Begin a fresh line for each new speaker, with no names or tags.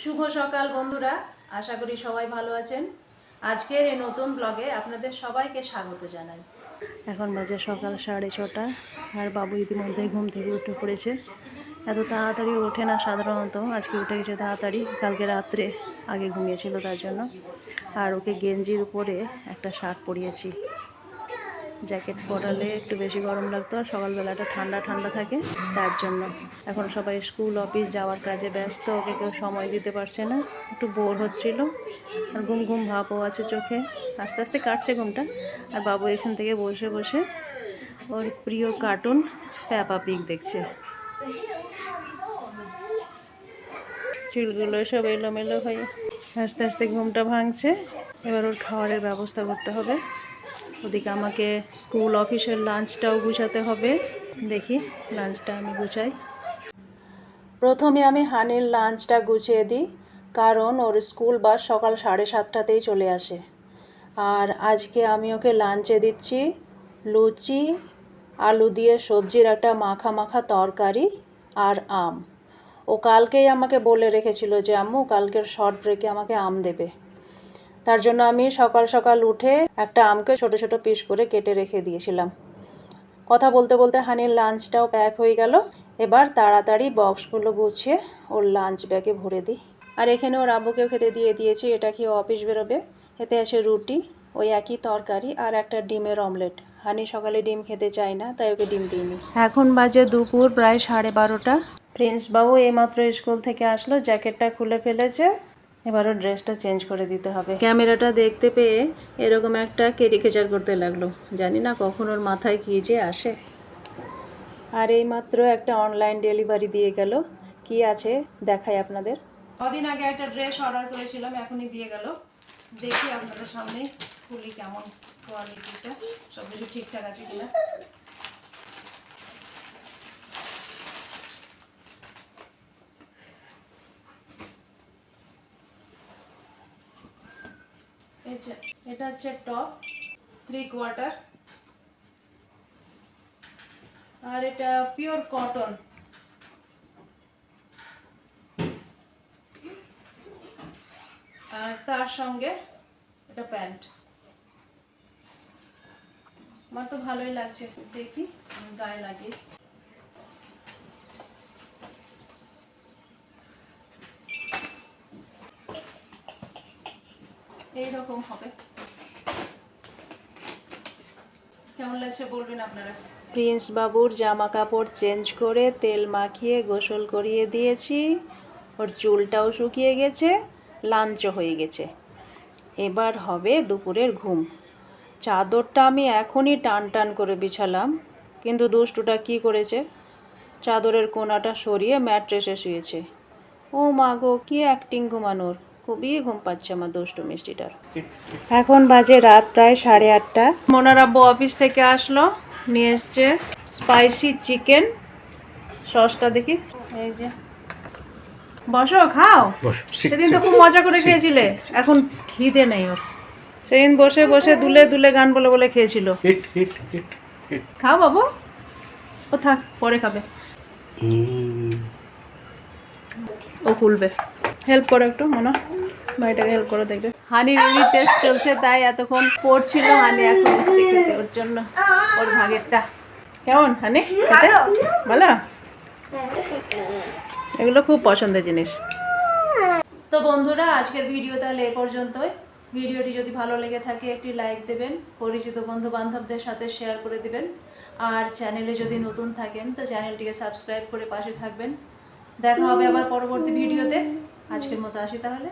শুভ সকাল বন্ধুরা, আশা করি সবাই ভালো আছেন। আজকের এই নতুন ব্লগে আপনাদের সবাইকে স্বাগত জানাই। এখন বাজে সকাল 6:30 আর বাবু ইতিমধ্যেই ঘুম থেকে উঠে পড়েছে। এত তাড়াতাড়ি ওঠে না সাধারণত, আজকে উঠে গেছে তাড়াতাড়ি। কালকে রাত্রে আগে ঘুমিয়েছিল তার জন্য। আর ওকে গেঞ্জির উপরে একটা শার্ট পরিয়েছি, জ্যাকেট পরালে একটু বেশি গরম লাগতো আর সকালবেলাটা ঠান্ডা ঠান্ডা থাকে, তার জন্য। এখন সবাই স্কুল অফিস যাওয়ার কাজে ব্যস্ত, ওকে কেউ সময় দিতে পারছে না, একটু বোর হচ্ছিল আর ঘুম ঘুম ভাবও আছে চোখে। আস্তে আস্তে কাটছে ঘুমটা। আর বাবু এখান থেকে বসে বসে ওর প্রিয় কার্টুন পেপা পিগ দেখছে। চুলগুলো সব এলোমেলো হয়ে আস্তে আস্তে ঘুমটা ভাঙছে। এবার ওর খাবারের ব্যবস্থা করতে হবে। ওদিকে আমাকে স্কুল অফিসের লাঞ্চটাও গুছাতে হবে। দেখি লাঞ্চটা আমি গুছাই। প্রথমে আমি হানির লাঞ্চটা গুছিয়ে দিই, কারণ ওর স্কুল বাস সকাল 7:30তেই চলে আসে। আর আজকে আমি ওকে লাঞ্চে দিচ্ছি লুচি, আলু দিয়ে সবজির একটা মাখা মাখা তরকারি আর আম। ও কালকেই আমাকে বলে রেখেছিল যে আম্মু কালকের শর্ট ব্রেকে আমাকে আম দেবে। তার জন্য আমি সকাল সকাল উঠে একটা আমকে ছোট ছোট পিস করে কেটে রেখে দিয়েছিলাম। কথা বলতে বলতে হানির লাঞ্চটাও প্যাক হয়ে গেল। এবার তাড়াতাড়ি বক্সগুলো গুছিয়ে ওর লাঞ্চ ব্যাগে ভরে দিই। আর এখানে ওর আব্বুকেও খেতে দিয়ে দিয়েছি, এটা খেয়ে অফিস বেরোবে। এতে আছে রুটি, ওই একই তরকারি আর একটা ডিমের অমলেট। হানি সকালে ডিম খেতে চায় না, তাই ওকে ডিম দিইনি। এখন বাজে দুপুর প্রায় 12:30। প্রিন্স বাবু এইমাত্র স্কুল থেকে আসলো, জ্যাকেটটা খুলে ফেলেছে। এবারও ড্রেসটা চেঞ্জ করে দিতে হবে। ক্যামেরাটা দেখতে পেয়ে এরকম একটা কেরিকেচার করতে লাগলো, জানি না কখন ওর মাথায় কী যে আসে। আর এইমাত্র একটা অনলাইন ডেলিভারি দিয়ে গেল, কি আছে দেখাই আপনাদের। কদিন আগে একটা ড্রেস অর্ডার করেছিলাম, এখনই দিয়ে গেল। দেখি আপনাদের সামনে খুলি কেমন কোয়ালিটিটা, সব কিছু ঠিকঠাক আছে কিনা। এটা হচ্ছে টপ 3/4, আর এটা পিওর কটন। আর তার সঙ্গে এটা প্যান্ট। আমার তো ভালোই লাগছে, দেখি গায়ে লাগিয়ে। এইরকম হবে, কেমন লাগছে বলবেন আপনারা। প্রিন্স বাবুর জামা কাপড় চেঞ্জ করে তেল মাখিয়ে গোসল করিয়ে দিয়েছি। ওর চুলটাও শুকিয়ে গেছে, লাঞ্চও হয়ে গেছে। এবার হবে দুপুরের ঘুম। চাদরটা আমি এখনই টান টান করে বিছালাম, কিন্তু দুষ্টুটা কি করেছে, চাদরের কোনাটা সরিয়ে ম্যাট্রেসে শুয়েছে। ও মা গো, কি অ্যাক্টিং ঘুমানোর! খুবই ঘুম পাচ্ছে আমার দুষ্টু মিষ্টিটার। এখন বাজে রাত প্রায় 8:30। মোনার আব্বু অফিস থেকে আসলো, নিয়ে এসছে স্পাইসি চিকেন। সসটা দেখি, এই যে। বসো খাও, সেদিন তো খুব মজা করে খেয়েছিলে। এখন খিদে নেই ওর, সেদিন বসে বসে দুলে দুলে গান বলে বলে খেয়েছিল। খাও বাবু, ও থাক পরে খাবে। ও খুলবে, হেল্প করো একটু মনা, ভাইটাকে হেল্প করো। দেখবে হানির ইউনিট টেস্ট চলছে, তাই এতক্ষণ পড়ছিল। হানি এখন এসছে খেতে, ওর জন্য ওর ভাগেরটা। কেমন হানি খেতে ভালো? এগুলো খুব পছন্দের জিনিস। তো বন্ধুরা, আজকের ভিডিও তাহলে এ পর্যন্তই। ভিডিওটি যদি ভালো লেগে থাকে একটি লাইক দেবেন, পরিচিত বন্ধু বান্ধবদের সাথে শেয়ার করে দিবেন। আর চ্যানেলে যদি নতুন থাকেন তো চ্যানেলটিকে সাবস্ক্রাইব করে পাশে থাকবেন। দেখা হবে আবার পরবর্তী ভিডিওতে। আজকের মতো আসি তাহলে।